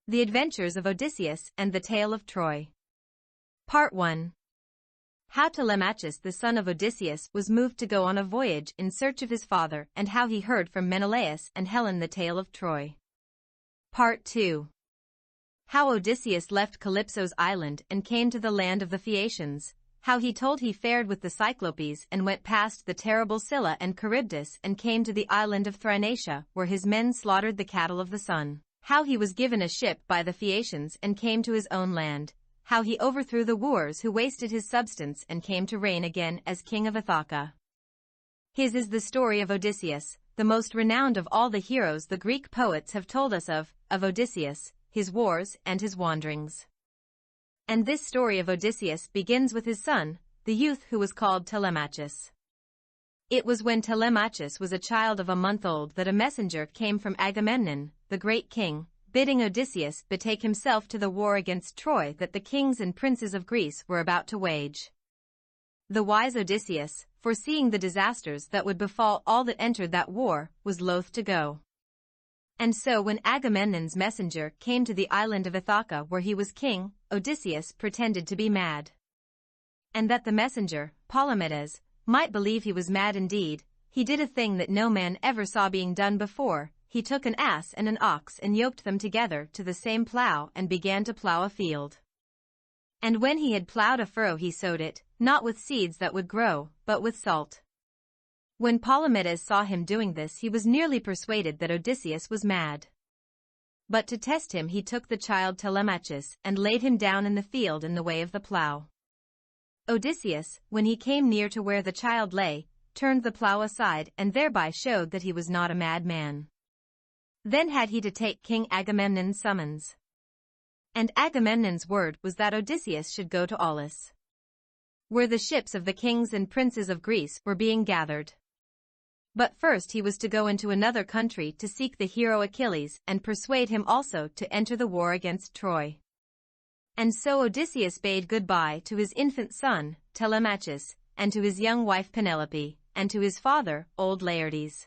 The Adventures of Odysseus and the Tale of Troy. Part 1. How Telemachus the son of Odysseus was moved to go on a voyage in search of his father, and how he heard from Menelaus and Helen the tale of Troy. Part 2. How Odysseus left Calypso's island and came to the land of the Phaeacians, how he told he fared with the Cyclopes and went past the terrible Scylla and Charybdis and came to the island of Thrinacia, where his men slaughtered the cattle of the sun. How he was given a ship by the Phaeacians and came to his own land, how he overthrew the wooers who wasted his substance and came to reign again as king of Ithaca. His is the story of Odysseus, the most renowned of all the heroes the Greek poets have told us of Odysseus, his wars and his wanderings. And this story of Odysseus begins with his son, the youth who was called Telemachus. It was when Telemachus was a child of a month old that a messenger came from Agamemnon, the great king, bidding Odysseus betake himself to the war against Troy that the kings and princes of Greece were about to wage. The wise Odysseus, foreseeing the disasters that would befall all that entered that war, was loath to go. And so when Agamemnon's messenger came to the island of Ithaca where he was king, Odysseus pretended to be mad. And that the messenger, Polymedes, might believe he was mad indeed, he did a thing that no man ever saw being done before. He took an ass and an ox and yoked them together to the same plough and began to plough a field. And when he had ploughed a furrow he sowed it, not with seeds that would grow, but with salt. When Polymedes saw him doing this he was nearly persuaded that Odysseus was mad. But to test him he took the child Telemachus and laid him down in the field in the way of the plough. Odysseus, when he came near to where the child lay, turned the plough aside and thereby showed that he was not a mad man. Then had he to take King Agamemnon's summons. And Agamemnon's word was that Odysseus should go to Aulis, where the ships of the kings and princes of Greece were being gathered. But first he was to go into another country to seek the hero Achilles and persuade him also to enter the war against Troy. And so Odysseus bade goodbye to his infant son, Telemachus, and to his young wife Penelope, and to his father, old Laertes.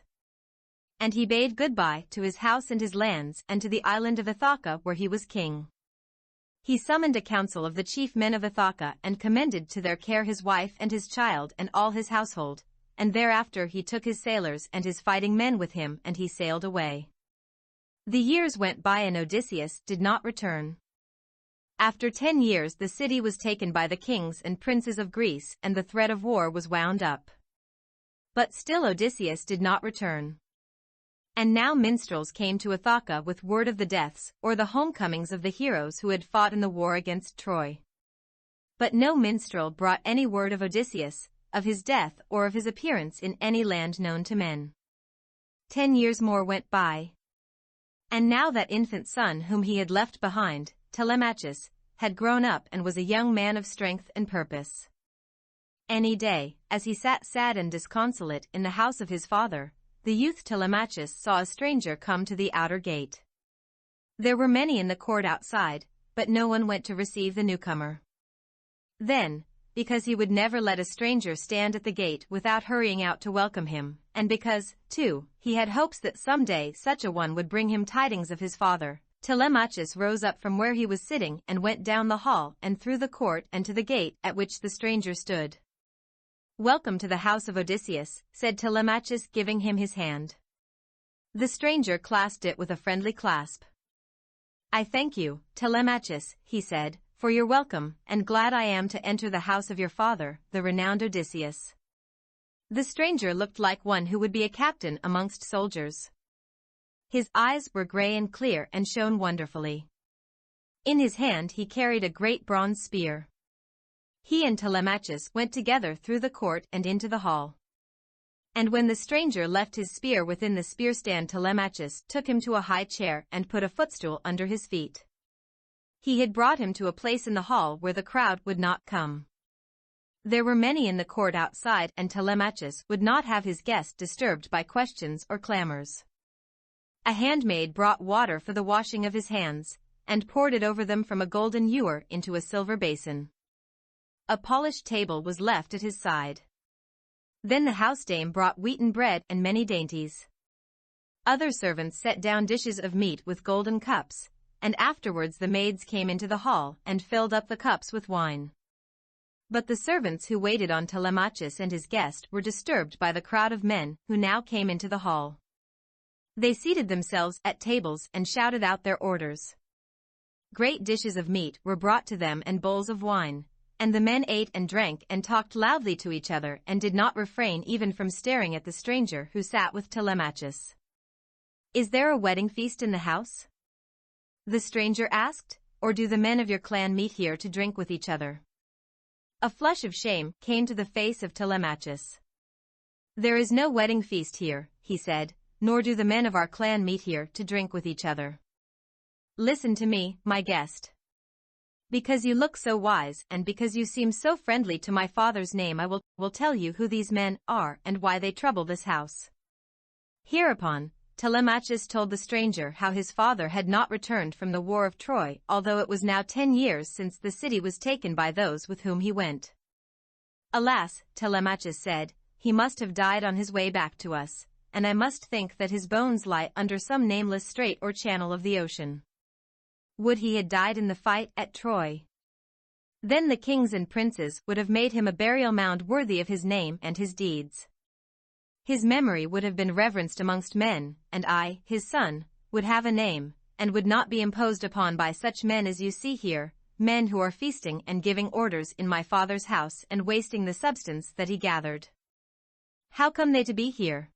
And he bade goodbye to his house and his lands and to the island of Ithaca where he was king. He summoned a council of the chief men of Ithaca and commended to their care his wife and his child and all his household, and thereafter he took his sailors and his fighting men with him and he sailed away. The years went by and Odysseus did not return. After 10 years the city was taken by the kings and princes of Greece and the thread of war was wound up. But still Odysseus did not return. And now minstrels came to Ithaca with word of the deaths or the homecomings of the heroes who had fought in the war against Troy. But no minstrel brought any word of Odysseus, of his death or of his appearance in any land known to men. 10 years more went by. And now that infant son whom he had left behind, Telemachus, had grown up and was a young man of strength and purpose. Any day, as he sat sad and disconsolate in the house of his father, the youth Telemachus saw a stranger come to the outer gate. There were many in the court outside, but no one went to receive the newcomer. Then, because he would never let a stranger stand at the gate without hurrying out to welcome him, and because, too, he had hopes that someday such a one would bring him tidings of his father, Telemachus rose up from where he was sitting and went down the hall and through the court and to the gate at which the stranger stood. "Welcome to the house of Odysseus," said Telemachus, giving him his hand. The stranger clasped it with a friendly clasp. "I thank you, Telemachus," he said, "for your welcome, and glad I am to enter the house of your father, the renowned Odysseus." The stranger looked like one who would be a captain amongst soldiers. His eyes were gray and clear and shone wonderfully. In his hand he carried a great bronze spear. He and Telemachus went together through the court and into the hall. And when the stranger left his spear within the spear stand, Telemachus took him to a high chair and put a footstool under his feet. He had brought him to a place in the hall where the crowd would not come. There were many in the court outside and Telemachus would not have his guest disturbed by questions or clamors. A handmaid brought water for the washing of his hands, and poured it over them from a golden ewer into a silver basin. A polished table was left at his side. Then the housedame brought wheaten bread and many dainties. Other servants set down dishes of meat with golden cups, and afterwards the maids came into the hall and filled up the cups with wine. But the servants who waited on Telemachus and his guest were disturbed by the crowd of men who now came into the hall. They seated themselves at tables and shouted out their orders. Great dishes of meat were brought to them and bowls of wine, and the men ate and drank and talked loudly to each other and did not refrain even from staring at the stranger who sat with Telemachus. "Is there a wedding feast in the house?" the stranger asked, "or do the men of your clan meet here to drink with each other?" A flush of shame came to the face of Telemachus. "There is no wedding feast here," he said, "nor do the men of our clan meet here to drink with each other. Listen to me, my guest. Because you look so wise and because you seem so friendly to my father's name, I will tell you who these men are and why they trouble this house." Hereupon, Telemachus told the stranger how his father had not returned from the war of Troy, although it was now 10 years since the city was taken by those with whom he went. "Alas," Telemachus said, "he must have died on his way back to us, and I must think that his bones lie under some nameless strait or channel of the ocean. Would he had died in the fight at Troy. Then the kings and princes would have made him a burial mound worthy of his name and his deeds. His memory would have been reverenced amongst men, and I, his son, would have a name, and would not be imposed upon by such men as you see here, men who are feasting and giving orders in my father's house and wasting the substance that he gathered." "How come they to be here?"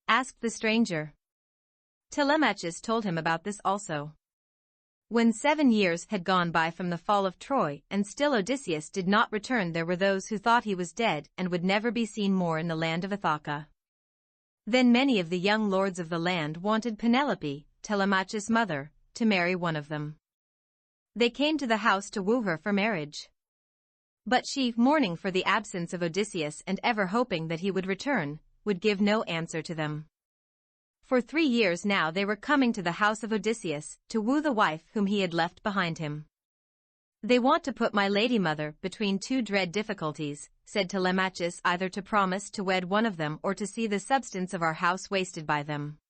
asked the stranger. Telemachus told him about this also. When 7 years had gone by from the fall of Troy and still Odysseus did not return, there were those who thought he was dead and would never be seen more in the land of Ithaca. Then many of the young lords of the land wanted Penelope, Telemachus' mother, to marry one of them. They came to the house to woo her for marriage. But she, mourning for the absence of Odysseus and ever hoping that he would return, would give no answer to them. For 3 years now they were coming to the house of Odysseus to woo the wife whom he had left behind him. "They want to put my lady mother between 2 dread difficulties," said Telemachus, "either to promise to wed one of them or to see the substance of our house wasted by them.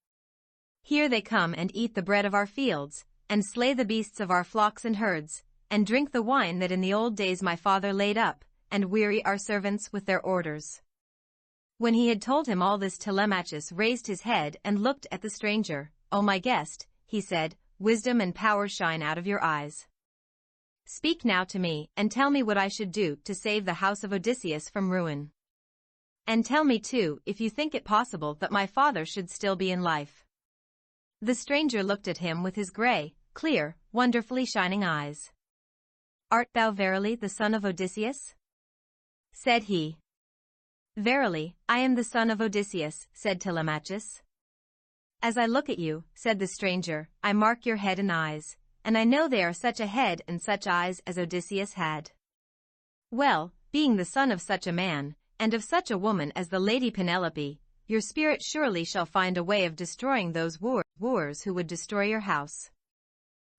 Here they come and eat the bread of our fields, and slay the beasts of our flocks and herds, and drink the wine that in the old days my father laid up, and weary our servants with their orders." When he had told him all this, Telemachus raised his head and looked at the stranger. "O my guest," he said, "wisdom and power shine out of your eyes. Speak now to me, and tell me what I should do to save the house of Odysseus from ruin. And tell me too if you think it possible that my father should still be in life." The stranger looked at him with his gray, clear, wonderfully shining eyes. "Art thou verily the son of Odysseus?" said he. "Verily, I am the son of Odysseus," said Telemachus. "As I look at you," said the stranger, "I mark your head and eyes, and I know they are such a head and such eyes as Odysseus had. Well, being the son of such a man, and of such a woman as the lady Penelope, your spirit surely shall find a way of destroying those wooers who would destroy your house."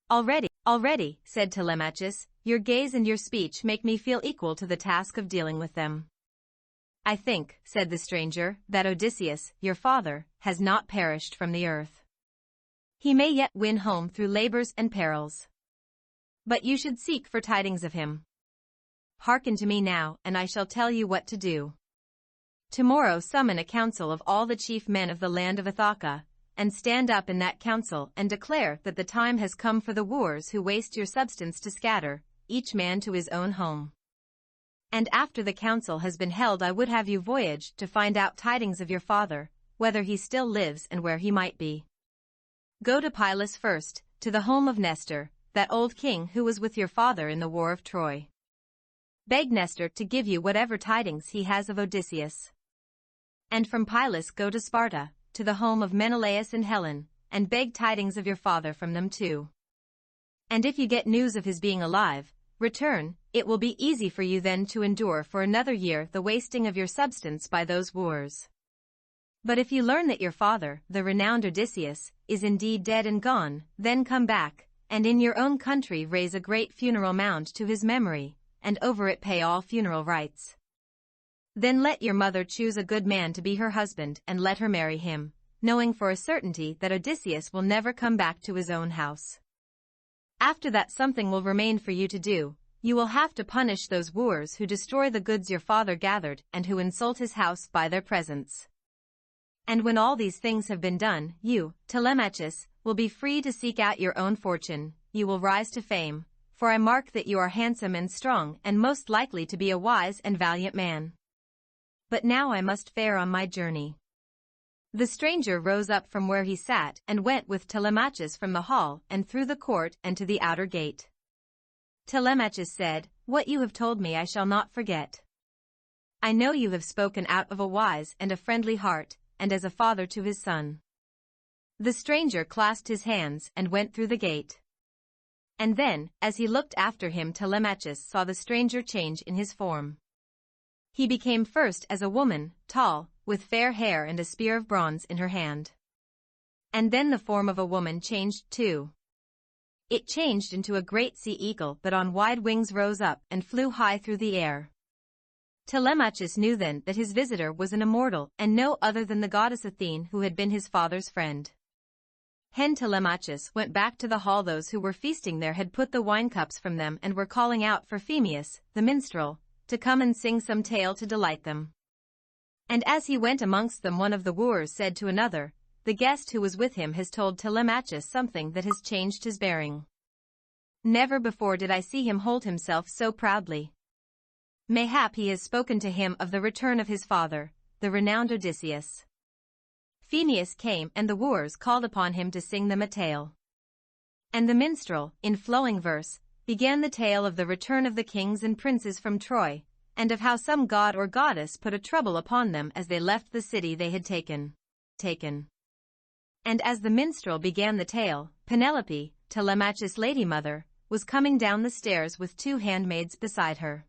Already, said Telemachus, "your gaze and your speech make me feel equal to the task of dealing with them." "I think," said the stranger, "that Odysseus, your father, has not perished from the earth. He may yet win home through labors and perils. But you should seek for tidings of him. Hearken to me now, and I shall tell you what to do. Tomorrow summon a council of all the chief men of the land of Ithaca, and stand up in that council and declare that the time has come for the wooers who waste your substance to scatter, each man to his own home. And after the council has been held, I would have you voyage to find out tidings of your father, whether he still lives and where he might be. Go to Pylos first, to the home of Nestor, that old king who was with your father in the war of Troy. Beg Nestor to give you whatever tidings he has of Odysseus. And from Pylos go to Sparta, to the home of Menelaus and Helen, and beg tidings of your father from them too. And if you get news of his being alive, return. It will be easy for you then to endure for another year the wasting of your substance by those wooers. But if you learn that your father, the renowned Odysseus, is indeed dead and gone, then come back, and in your own country raise a great funeral mound to his memory, and over it pay all funeral rites. Then let your mother choose a good man to be her husband and let her marry him, knowing for a certainty that Odysseus will never come back to his own house. After that something will remain for you to do. You will have to punish those wooers who destroy the goods your father gathered and who insult his house by their presence. And when all these things have been done, you, Telemachus, will be free to seek out your own fortune. You will rise to fame, for I mark that you are handsome and strong and most likely to be a wise and valiant man. But now I must fare on my journey." The stranger rose up from where he sat and went with Telemachus from the hall and through the court and to the outer gate. Telemachus said, "What you have told me I shall not forget. I know you have spoken out of a wise and a friendly heart, and as a father to his son." The stranger clasped his hands and went through the gate. And then, as he looked after him, Telemachus saw the stranger change in his form. He became first as a woman, tall, with fair hair and a spear of bronze in her hand. And then the form of a woman changed too. It changed into a great sea eagle that on wide wings rose up and flew high through the air. Telemachus knew then that his visitor was an immortal and no other than the goddess Athene, who had been his father's friend. When Telemachus went back to the hall, those who were feasting there had put the wine cups from them and were calling out for Phemius, the minstrel, to come and sing some tale to delight them. And as he went amongst them, one of the wooers said to another, "The guest who was with him has told Telemachus something that has changed his bearing. Never before did I see him hold himself so proudly. Mayhap he has spoken to him of the return of his father, the renowned Odysseus." Phemius came and the wooers called upon him to sing them a tale. And the minstrel, in flowing verse, began the tale of the return of the kings and princes from Troy, and of how some god or goddess put a trouble upon them as they left the city they had taken. And as the minstrel began the tale, Penelope, Telemachus' lady mother, was coming down the stairs with 2 handmaids beside her.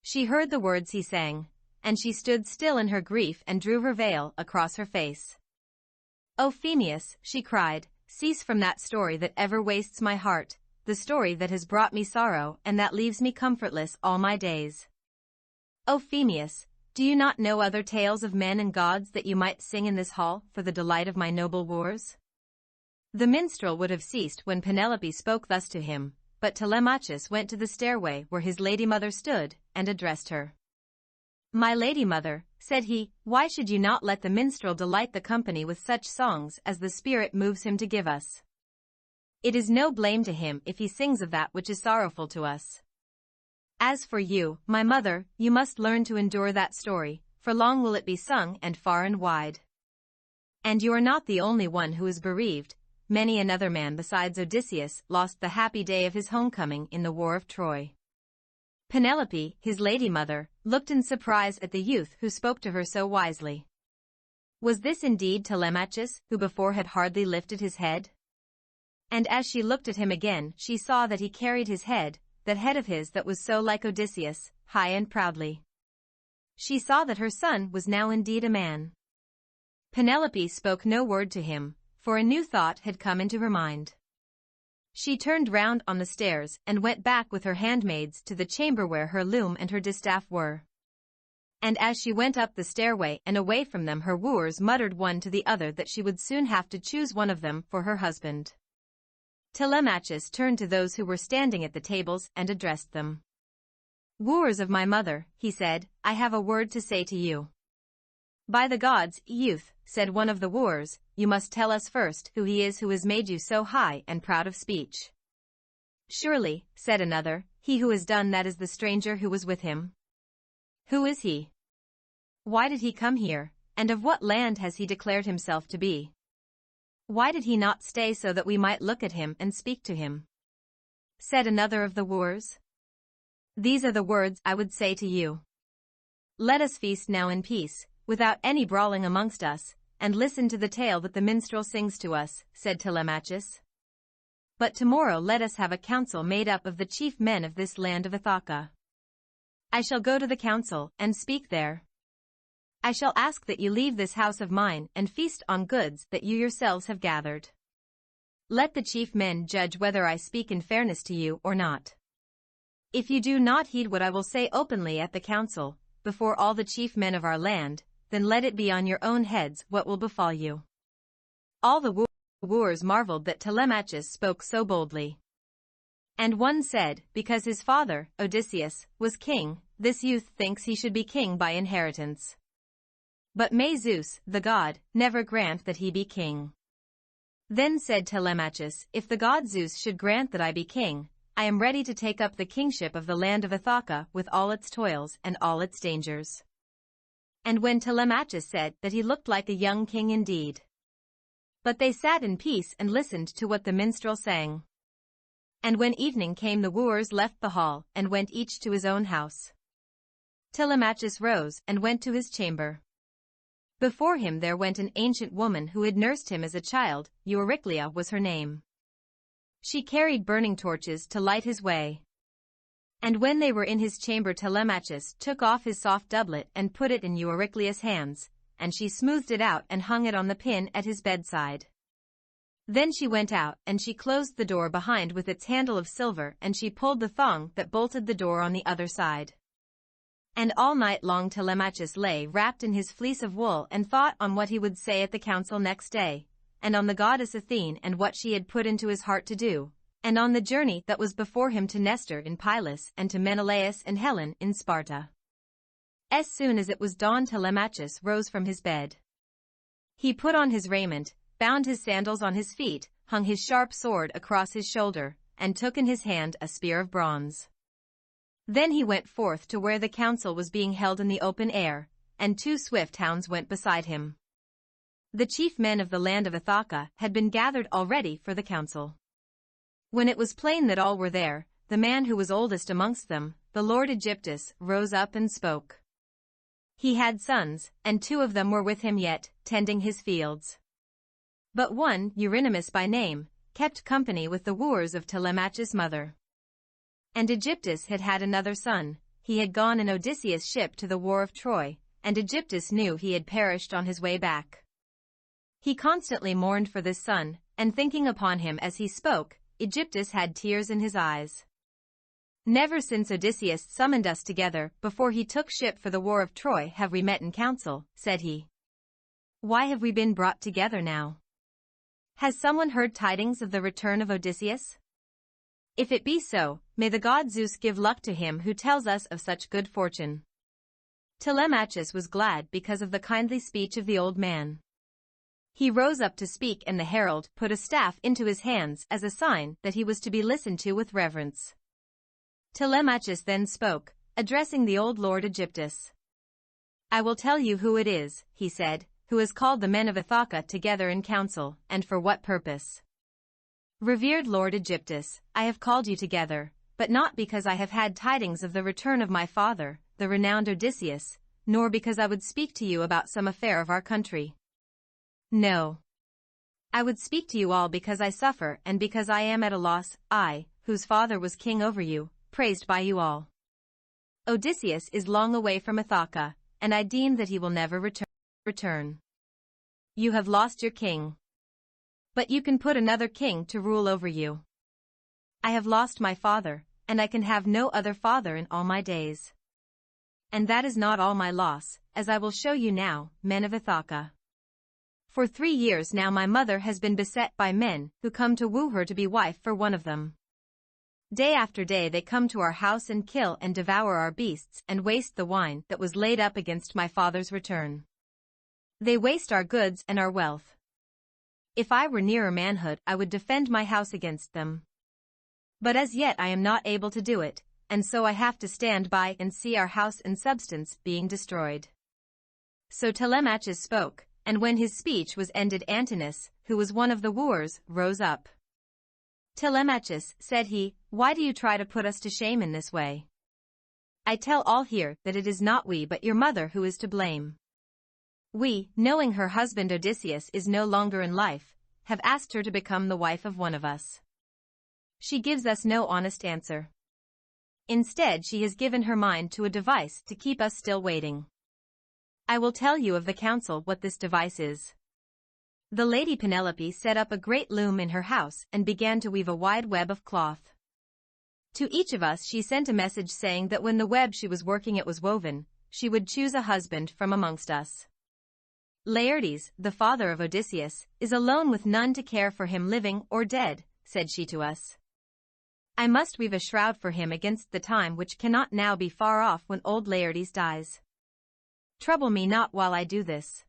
She heard the words he sang, and she stood still in her grief and drew her veil across her face. "O Phemius," she cried, "cease from that story that ever wastes my heart, the story that has brought me sorrow and that leaves me comfortless all my days. O Phemius, do you not know other tales of men and gods that you might sing in this hall for the delight of my noble wooers?" The minstrel would have ceased when Penelope spoke thus to him, but Telemachus went to the stairway where his lady mother stood and addressed her. "My lady mother," said he, "why should you not let the minstrel delight the company with such songs as the spirit moves him to give us? It is no blame to him if he sings of that which is sorrowful to us. As for you, my mother, you must learn to endure that story, for long will it be sung and far and wide. And you are not the only one who is bereaved. Many another man besides Odysseus lost the happy day of his homecoming in the war of Troy." Penelope, his lady mother, looked in surprise at the youth who spoke to her so wisely. Was this indeed Telemachus, who before had hardly lifted his head? And as she looked at him again, she saw that he carried his head, that head of his that was so like Odysseus, high and proudly. She saw that her son was now indeed a man. Penelope spoke no word to him, for a new thought had come into her mind. She turned round on the stairs and went back with her handmaids to the chamber where her loom and her distaff were. And as she went up the stairway and away from them, her wooers muttered one to the other that she would soon have to choose one of them for her husband. Telemachus turned to those who were standing at the tables and addressed them. "Wooers of my mother," he said, "I have a word to say to you." "By the gods, youth," said one of the wooers, "you must tell us first who he is who has made you so high and proud of speech." "Surely," said another, "he who has done that is the stranger who was with him." "Who is he? Why did he come here, and of what land has he declared himself to be? Why did he not stay so that we might look at him and speak to him?" Said another of the wooers. "These are the words I would say to you. Let us feast now in peace, without any brawling amongst us, and listen to the tale that the minstrel sings to us," said Telemachus. "But tomorrow let us have a council made up of the chief men of this land of Ithaca. I shall go to the council and speak there. I shall ask that you leave this house of mine and feast on goods that you yourselves have gathered. Let the chief men judge whether I speak in fairness to you or not. If you do not heed what I will say openly at the council, before all the chief men of our land, then let it be on your own heads what will befall you." All the wooers marveled that Telemachus spoke so boldly. And one said, because his father, Odysseus, was king, this youth thinks he should be king by inheritance. But may Zeus, the god, never grant that he be king. Then said Telemachus, if the god Zeus should grant that I be king, I am ready to take up the kingship of the land of Ithaca with all its toils and all its dangers. And when Telemachus said that he looked like a young king indeed. But they sat in peace and listened to what the minstrel sang. And when evening came the wooers left the hall and went each to his own house. Telemachus rose and went to his chamber. Before him there went an ancient woman who had nursed him as a child, Euryclea was her name. She carried burning torches to light his way. And when they were in his chamber Telemachus took off his soft doublet and put it in Euryclea's hands, and she smoothed it out and hung it on the pin at his bedside. Then she went out, and she closed the door behind with its handle of silver, and she pulled the thong that bolted the door on the other side. And all night long Telemachus lay wrapped in his fleece of wool and thought on what he would say at the council next day, and on the goddess Athene and what she had put into his heart to do, and on the journey that was before him to Nestor in Pylos and to Menelaus and Helen in Sparta. As soon as it was dawn Telemachus rose from his bed. He put on his raiment, bound his sandals on his feet, hung his sharp sword across his shoulder, and took in his hand a spear of bronze. Then he went forth to where the council was being held in the open air, and 2 swift hounds went beside him. The chief men of the land of Ithaca had been gathered already for the council. When it was plain that all were there, the man who was oldest amongst them, the lord Aegyptus, rose up and spoke. He had sons, and 2 of them were with him yet, tending his fields. But one, Eurynomus by name, kept company with the wooers of Telemachus' mother. And Aegyptus had had another son. He had gone in Odysseus' ship to the war of Troy, and Aegyptus knew he had perished on his way back. He constantly mourned for this son, and thinking upon him as he spoke, Aegyptus had tears in his eyes. Never since Odysseus summoned us together before he took ship for the war of Troy have we met in council, said he. Why have we been brought together now? Has someone heard tidings of the return of Odysseus? If it be so, may the god Zeus give luck to him who tells us of such good fortune. Telemachus was glad because of the kindly speech of the old man. He rose up to speak, and the herald put a staff into his hands as a sign that he was to be listened to with reverence. Telemachus then spoke, addressing the old lord Aegyptus. I will tell you who it is, he said, who has called the men of Ithaca together in council, and for what purpose. Revered Lord Aegyptus, I have called you together, but not because I have had tidings of the return of my father, the renowned Odysseus, nor because I would speak to you about some affair of our country. No. I would speak to you all because I suffer and because I am at a loss, I, whose father was king over you, praised by you all. Odysseus is long away from Ithaca, and I deem that he will never return. You have lost your king. But you can put another king to rule over you. I have lost my father, and I can have no other father in all my days. And that is not all my loss, as I will show you now, men of Ithaca. For 3 years now my mother has been beset by men who come to woo her to be wife for one of them. Day after day they come to our house and kill and devour our beasts and waste the wine that was laid up against my father's return. They waste our goods and our wealth. If I were nearer manhood I would defend my house against them. But as yet I am not able to do it, and so I have to stand by and see our house and substance being destroyed. So Telemachus spoke, and when his speech was ended Antinous, who was one of the wooers, rose up. Telemachus, said he, why do you try to put us to shame in this way? I tell all here that it is not we but your mother who is to blame. We, knowing her husband Odysseus is no longer in life, have asked her to become the wife of one of us. She gives us no honest answer. Instead she has given her mind to a device to keep us still waiting. I will tell you of the council what this device is. The lady Penelope set up a great loom in her house and began to weave a wide web of cloth. To each of us she sent a message saying that when the web she was working it was woven, she would choose a husband from amongst us. Laertes, the father of Odysseus, is alone with none to care for him living or dead, said she to us. I must weave a shroud for him against the time which cannot now be far off when old Laertes dies. Trouble me not while I do this.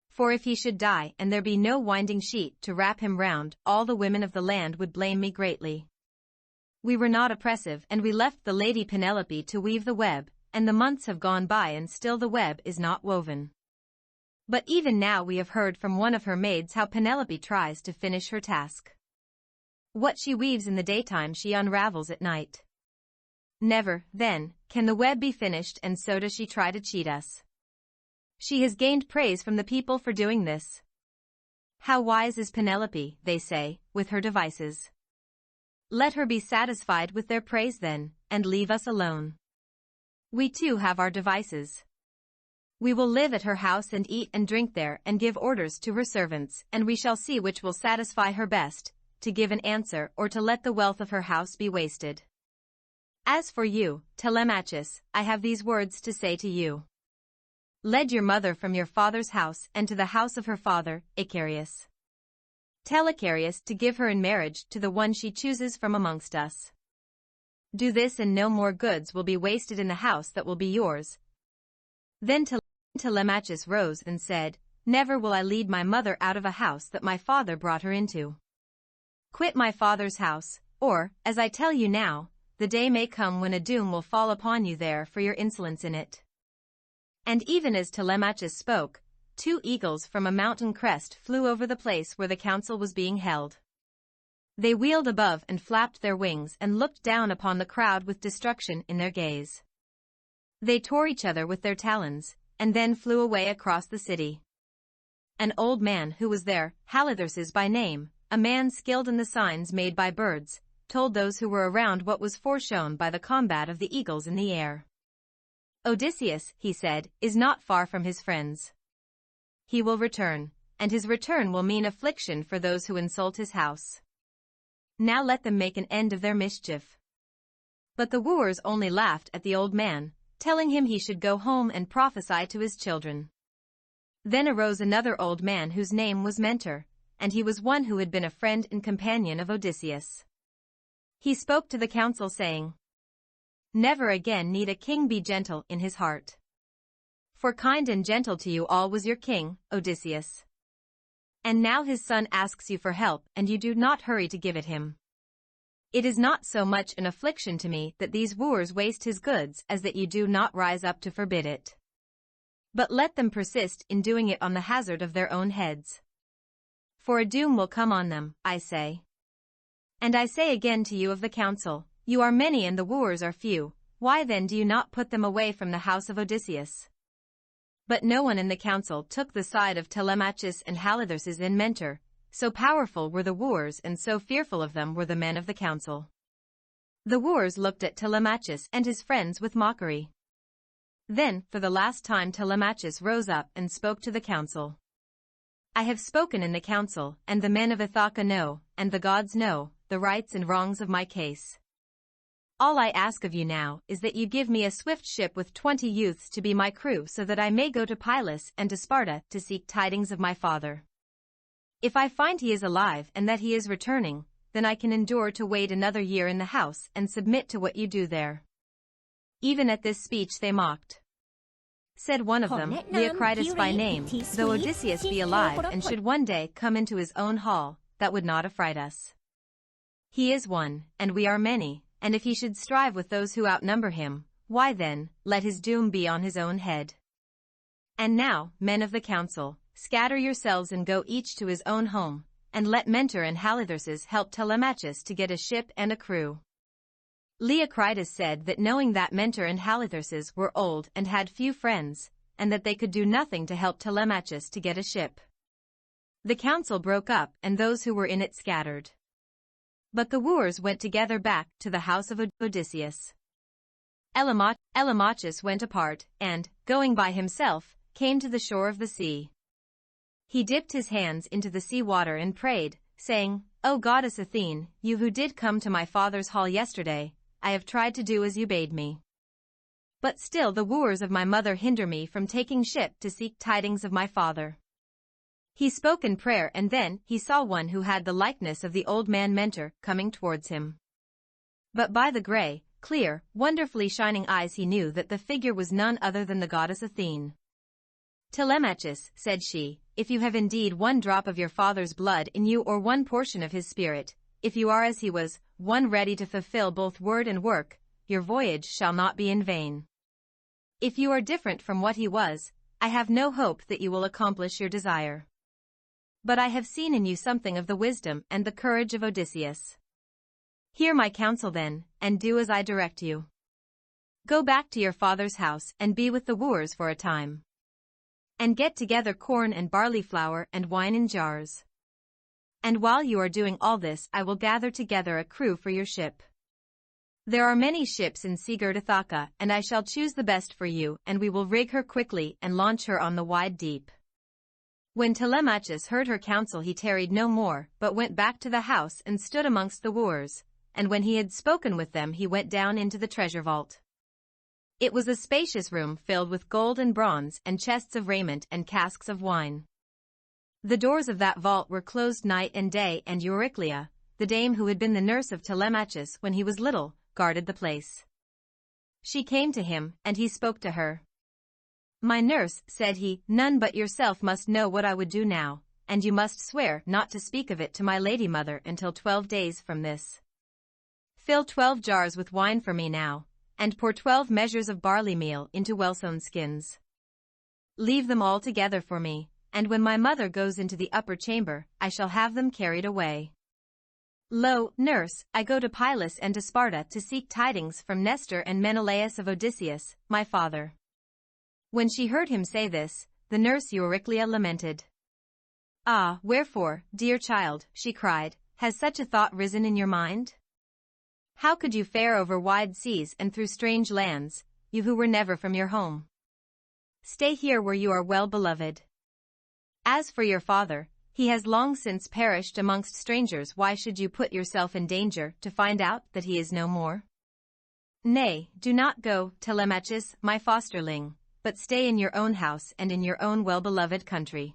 For if he should die and there be no winding sheet to wrap him round, all the women of the land would blame me greatly. We were not oppressive, and we left the lady Penelope to weave the web, and the months have gone by and still the web is not woven. But even now we have heard from one of her maids how Penelope tries to finish her task. What she weaves in the daytime she unravels at night. Never, then, can the web be finished, and so does she try to cheat us. She has gained praise from the people for doing this. How wise is Penelope, they say, with her devices. Let her be satisfied with their praise then, and leave us alone. We too have our devices. We will live at her house and eat and drink there and give orders to her servants, and we shall see which will satisfy her best, to give an answer or to let the wealth of her house be wasted. As for you, Telemachus, I have these words to say to you. Lead your mother from your father's house and to the house of her father, Icarius. Tell Icarius to give her in marriage to the one she chooses from amongst us. Do this and no more goods will be wasted in the house that will be yours. Then Telemachus rose and said, Never will I lead my mother out of a house that my father brought her into. Quit my father's house, or, as I tell you now, the day may come when a doom will fall upon you there for your insolence in it. And even as Telemachus spoke, 2 eagles from a mountain crest flew over the place where the council was being held. They wheeled above and flapped their wings and looked down upon the crowd with destruction in their gaze. They tore each other with their talons, and then flew away across the city. An old man who was there, Halitherses by name, a man skilled in the signs made by birds, told those who were around what was foreshown by the combat of the eagles in the air. Odysseus, he said, is not far from his friends. He will return, and his return will mean affliction for those who insult his house. Now let them make an end of their mischief. But the wooers only laughed at the old man, telling him he should go home and prophesy to his children. Then arose another old man whose name was Mentor, and he was one who had been a friend and companion of Odysseus. He spoke to the council saying, Never again need a king be gentle in his heart. For kind and gentle to you all was your king, Odysseus. And now his son asks you for help and you do not hurry to give it him. It is not so much an affliction to me that these wooers waste his goods as that you do not rise up to forbid it. But let them persist in doing it on the hazard of their own heads. For a doom will come on them, I say. And I say again to you of the council, you are many and the wooers are few, why then do you not put them away from the house of Odysseus? But no one in the council took the side of Telemachus and Halitherses and Mentor, so powerful were the wooers and so fearful of them were the men of the council. The wooers looked at Telemachus and his friends with mockery. Then, for the last time Telemachus rose up and spoke to the council. I have spoken in the council, and the men of Ithaca know, and the gods know, the rights and wrongs of my case. All I ask of you now is that you give me a swift ship with 20 youths to be my crew so that I may go to Pylos and to Sparta to seek tidings of my father. If I find he is alive and that he is returning, then I can endure to wait another year in the house and submit to what you do there. Even at this speech they mocked. Said one of them, Leocritus by name, though Odysseus be alive and should one day come into his own hall, that would not affright us. He is one, and we are many, and if he should strive with those who outnumber him, why then, let his doom be on his own head. And now, men of the council, scatter yourselves and go each to his own home, and let Mentor and Halitherses help Telemachus to get a ship and a crew. Leocritus said that knowing that Mentor and Halitherses were old and had few friends, and that they could do nothing to help Telemachus to get a ship. The council broke up and those who were in it scattered. But the wooers went together back to the house of Odysseus. Telemachus went apart, and, going by himself, came to the shore of the sea. He dipped his hands into the sea water and prayed, saying, O goddess Athene, you who did come to my father's hall yesterday, I have tried to do as you bade me. But still the wooers of my mother hinder me from taking ship to seek tidings of my father. He spoke in prayer and then he saw one who had the likeness of the old man Mentor coming towards him. But by the gray, clear, wonderfully shining eyes he knew that the figure was none other than the goddess Athene. "Telemachus," said she, "if you have indeed one drop of your father's blood in you or one portion of his spirit, if you are as he was, one ready to fulfill both word and work, your voyage shall not be in vain. If you are different from what he was, I have no hope that you will accomplish your desire. But I have seen in you something of the wisdom and the courage of Odysseus. Hear my counsel then, and do as I direct you. Go back to your father's house and be with the wooers for a time. And get together corn and barley flour and wine in jars. And while you are doing all this, I will gather together a crew for your ship. There are many ships in seagirt Ithaca, and I shall choose the best for you, and we will rig her quickly and launch her on the wide deep." When Telemachus heard her counsel he tarried no more, but went back to the house and stood amongst the wooers, and when he had spoken with them he went down into the treasure vault. It was a spacious room filled with gold and bronze and chests of raiment and casks of wine. The doors of that vault were closed night and day, and Euryclea, the dame who had been the nurse of Telemachus when he was little, guarded the place. She came to him, and he spoke to her. "My nurse," said he, "none but yourself must know what I would do now, and you must swear not to speak of it to my lady mother until 12 days from this. Fill 12 jars with wine for me now, and pour 12 measures of barley meal into well-sewn skins. Leave them all together for me, and when my mother goes into the upper chamber, I shall have them carried away. Lo, nurse, I go to Pylos and to Sparta to seek tidings from Nestor and Menelaus of Odysseus, my father." When she heard him say this, the nurse Euryclea lamented. "Ah, wherefore, dear child," she cried, "has such a thought risen in your mind? How could you fare over wide seas and through strange lands, you who were never from your home? Stay here where you are well beloved. As for your father, he has long since perished amongst strangers. Why should you put yourself in danger to find out that he is no more? Nay, do not go, Telemachus, my fosterling, but stay in your own house and in your own well-beloved country."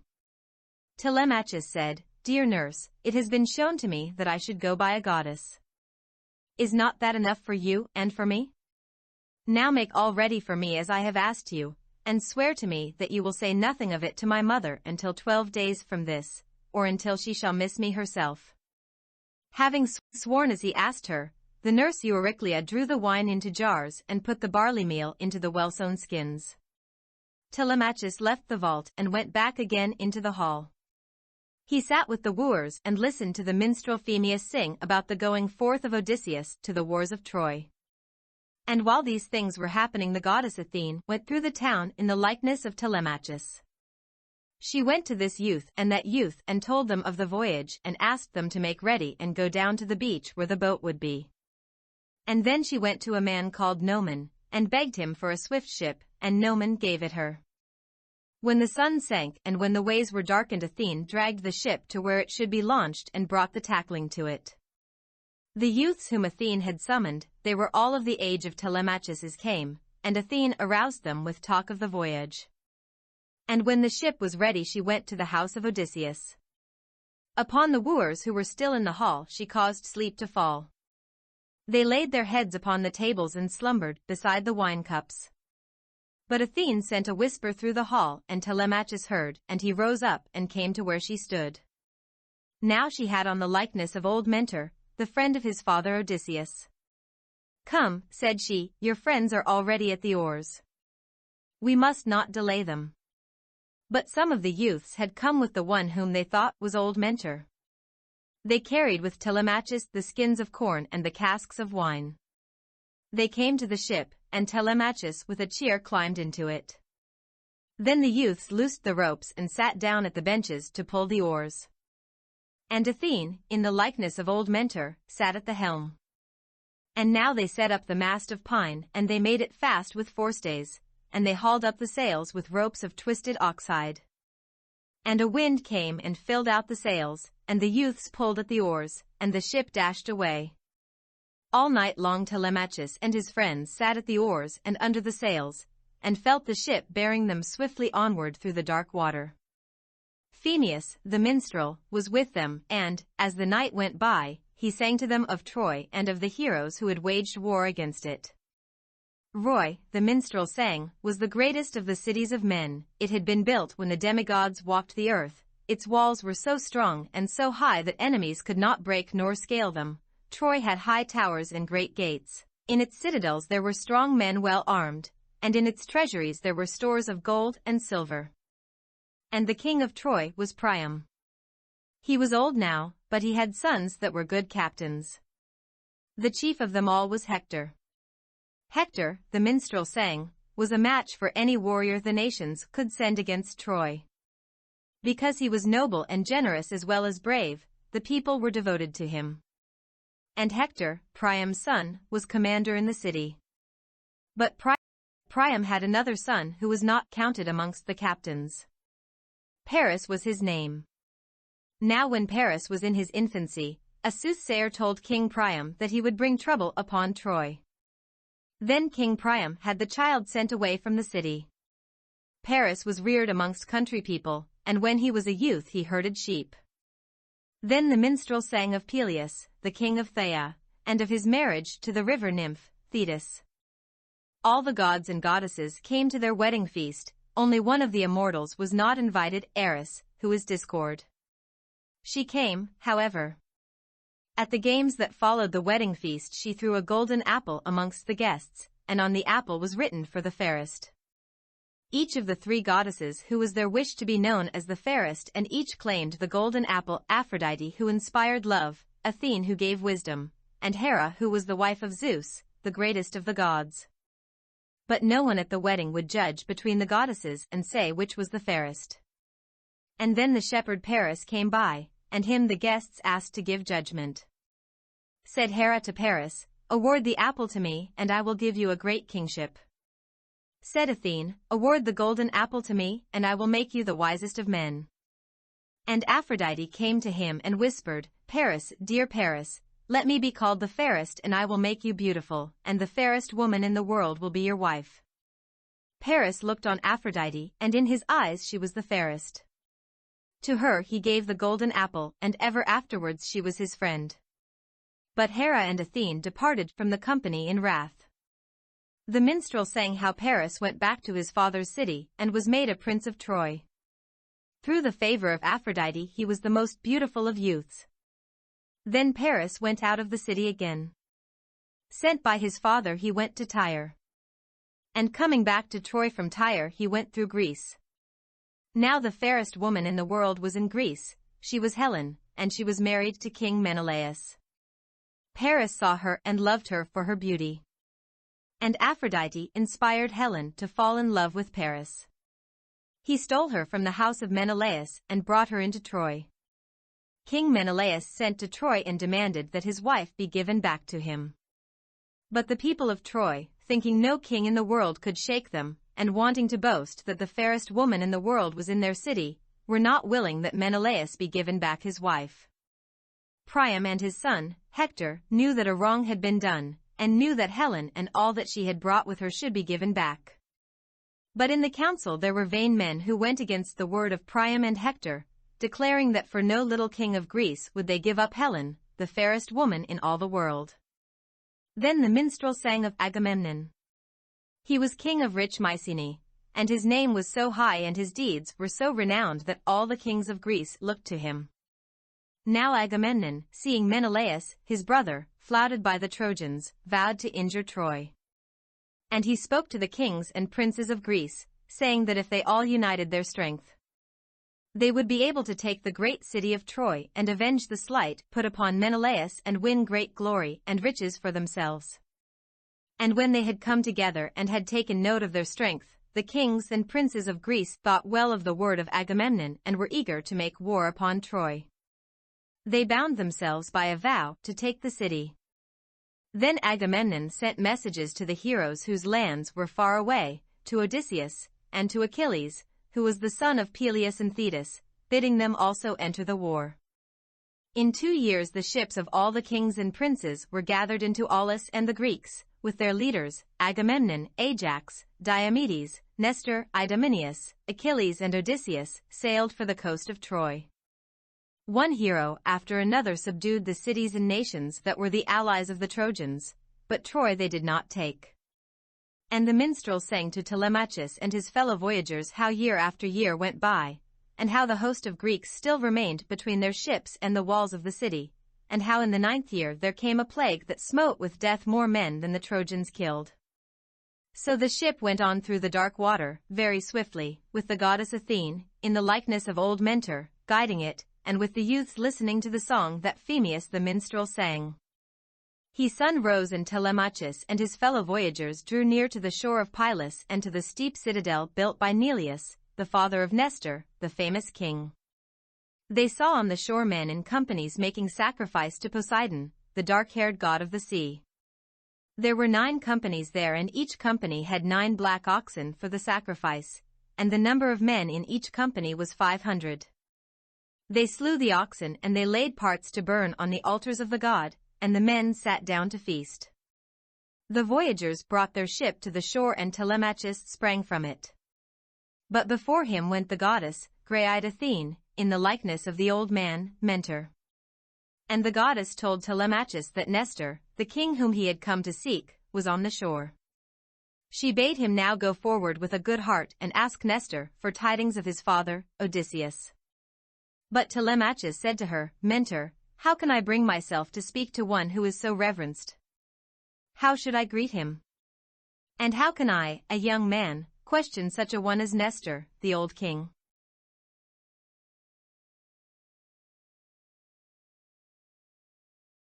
Telemachus said, "Dear nurse, it has been shown to me that I should go by a goddess. Is not that enough for you and for me? Now make all ready for me as I have asked you, and swear to me that you will say nothing of it to my mother until 12 days from this, or until she shall miss me herself." Having sworn as he asked her, the nurse Euryclea drew the wine into jars and put the barley meal into the well-sewn skins. Telemachus left the vault and went back again into the hall. He sat with the wooers and listened to the minstrel Phemius sing about the going forth of Odysseus to the wars of Troy. And while these things were happening, the goddess Athene went through the town in the likeness of Telemachus. She went to this youth and that youth and told them of the voyage and asked them to make ready and go down to the beach where the boat would be. And then she went to a man called Noman, and begged him for a swift ship, and Noman gave it her. When the sun sank and when the ways were darkened, Athene dragged the ship to where it should be launched and brought the tackling to it. The youths whom Athene had summoned, they were all of the age of Telemachus, came, and Athene aroused them with talk of the voyage. And when the ship was ready she went to the house of Odysseus. Upon the wooers who were still in the hall she caused sleep to fall. They laid their heads upon the tables and slumbered beside the wine cups. But Athene sent a whisper through the hall, and Telemachus heard, and he rose up and came to where she stood. Now she had on the likeness of old Mentor, the friend of his father Odysseus. "Come," said she, "your friends are already at the oars. We must not delay them." But some of the youths had come with the one whom they thought was old Mentor. They carried with Telemachus the skins of corn and the casks of wine. They came to the ship, and Telemachus with a cheer climbed into it. Then the youths loosed the ropes and sat down at the benches to pull the oars. And Athene, in the likeness of old Mentor, sat at the helm. And now they set up the mast of pine, and they made it fast with forestays, and they hauled up the sails with ropes of twisted oxhide. And a wind came and filled out the sails, and the youths pulled at the oars, and the ship dashed away. All night long Telemachus and his friends sat at the oars and under the sails, and felt the ship bearing them swiftly onward through the dark water. Phemius, the minstrel, was with them, and, as the night went by, he sang to them of Troy and of the heroes who had waged war against it. Roy, the minstrel sang, was the greatest of the cities of men. It had been built when the demigods walked the earth. Its walls were so strong and so high that enemies could not break nor scale them. Troy had high towers and great gates. In its citadels there were strong men well armed, and in its treasuries there were stores of gold and silver. And the king of Troy was Priam. He was old now, but he had sons that were good captains. The chief of them all was Hector. Hector, the minstrel sang, was a match for any warrior the nations could send against Troy. Because he was noble and generous as well as brave, the people were devoted to him. And Hector, Priam's son, was commander in the city. But Priam had another son who was not counted amongst the captains. Paris was his name. Now when Paris was in his infancy, a soothsayer told King Priam that he would bring trouble upon Troy. Then King Priam had the child sent away from the city. Paris was reared amongst country people, and when he was a youth he herded sheep. Then the minstrel sang of Peleus, the king of Phthia, and of his marriage to the river nymph, Thetis. All the gods and goddesses came to their wedding feast, only one of the immortals was not invited, Eris, who is Discord. She came, however. At the games that followed the wedding feast she threw a golden apple amongst the guests, and on the apple was written for the fairest. Each of the three goddesses who was their wish to be known as the fairest, and each claimed the golden apple: Aphrodite, who inspired love, Athene, who gave wisdom, and Hera, who was the wife of Zeus, the greatest of the gods. But no one at the wedding would judge between the goddesses and say which was the fairest. And then the shepherd Paris came by, and him the guests asked to give judgment. Said Hera to Paris, "Award the apple to me, and I will give you a great kingship." Said Athene, "Award the golden apple to me, and I will make you the wisest of men." And Aphrodite came to him and whispered, "Paris, dear Paris, let me be called the fairest, and I will make you beautiful, and the fairest woman in the world will be your wife." Paris looked on Aphrodite, and in his eyes she was the fairest. To her he gave the golden apple, and ever afterwards she was his friend. But Hera and Athene departed from the company in wrath. The minstrel sang how Paris went back to his father's city and was made a prince of Troy. Through the favor of Aphrodite he was the most beautiful of youths. Then Paris went out of the city again. Sent by his father he went to Tyre. And coming back to Troy from Tyre he went through Greece. Now the fairest woman in the world was in Greece. She was Helen, and she was married to King Menelaus. Paris saw her and loved her for her beauty. And Aphrodite inspired Helen to fall in love with Paris. He stole her from the house of Menelaus and brought her into Troy. King Menelaus sent to Troy and demanded that his wife be given back to him. But the people of Troy, thinking no king in the world could shake them, and wanting to boast that the fairest woman in the world was in their city, were not willing that Menelaus be given back his wife. Priam and his son, Hector, knew that a wrong had been done, and knew that Helen and all that she had brought with her should be given back. But in the council there were vain men who went against the word of Priam and Hector, declaring that for no little king of Greece would they give up Helen, the fairest woman in all the world. Then the minstrel sang of Agamemnon. He was king of rich Mycenae, and his name was so high and his deeds were so renowned that all the kings of Greece looked to him. Now Agamemnon, seeing Menelaus, his brother, flouted by the Trojans, vowed to injure Troy. And he spoke to the kings and princes of Greece, saying that if they all united their strength, they would be able to take the great city of Troy and avenge the slight put upon Menelaus and win great glory and riches for themselves. And when they had come together and had taken note of their strength, the kings and princes of Greece thought well of the word of Agamemnon and were eager to make war upon Troy. They bound themselves by a vow to take the city. Then Agamemnon sent messages to the heroes whose lands were far away, to Odysseus, and to Achilles, who was the son of Peleus and Thetis, bidding them also enter the war. In 2 years the ships of all the kings and princes were gathered into Aulis, and the Greeks, with their leaders, Agamemnon, Ajax, Diomedes, Nestor, Idomeneus, Achilles and Odysseus, sailed for the coast of Troy. One hero after another subdued the cities and nations that were the allies of the Trojans, but Troy they did not take. And the minstrel sang to Telemachus and his fellow voyagers how year after year went by, and how the host of Greeks still remained between their ships and the walls of the city, and how in the 9th year there came a plague that smote with death more men than the Trojans killed. So the ship went on through the dark water, very swiftly, with the goddess Athene, in the likeness of old Mentor, guiding it, and with the youths listening to the song that Phemius the minstrel sang. Sun rose and Telemachus and his fellow voyagers drew near to the shore of Pylos and to the steep citadel built by Neleus, the father of Nestor, the famous king. They saw on the shore men in companies making sacrifice to Poseidon, the dark-haired god of the sea. There were 9 companies there, and each company had 9 black oxen for the sacrifice, and the number of men in each company was 500. They slew the oxen and they laid parts to burn on the altars of the god, and the men sat down to feast. The voyagers brought their ship to the shore and Telemachus sprang from it. But before him went the goddess, grey-eyed Athene, in the likeness of the old man, Mentor. And the goddess told Telemachus that Nestor, the king whom he had come to seek, was on the shore. She bade him now go forward with a good heart and ask Nestor for tidings of his father, Odysseus. But Telemachus said to her, Mentor, how can I bring myself to speak to one who is so reverenced? How should I greet him? And how can I, a young man, question such a one as Nestor, the old king?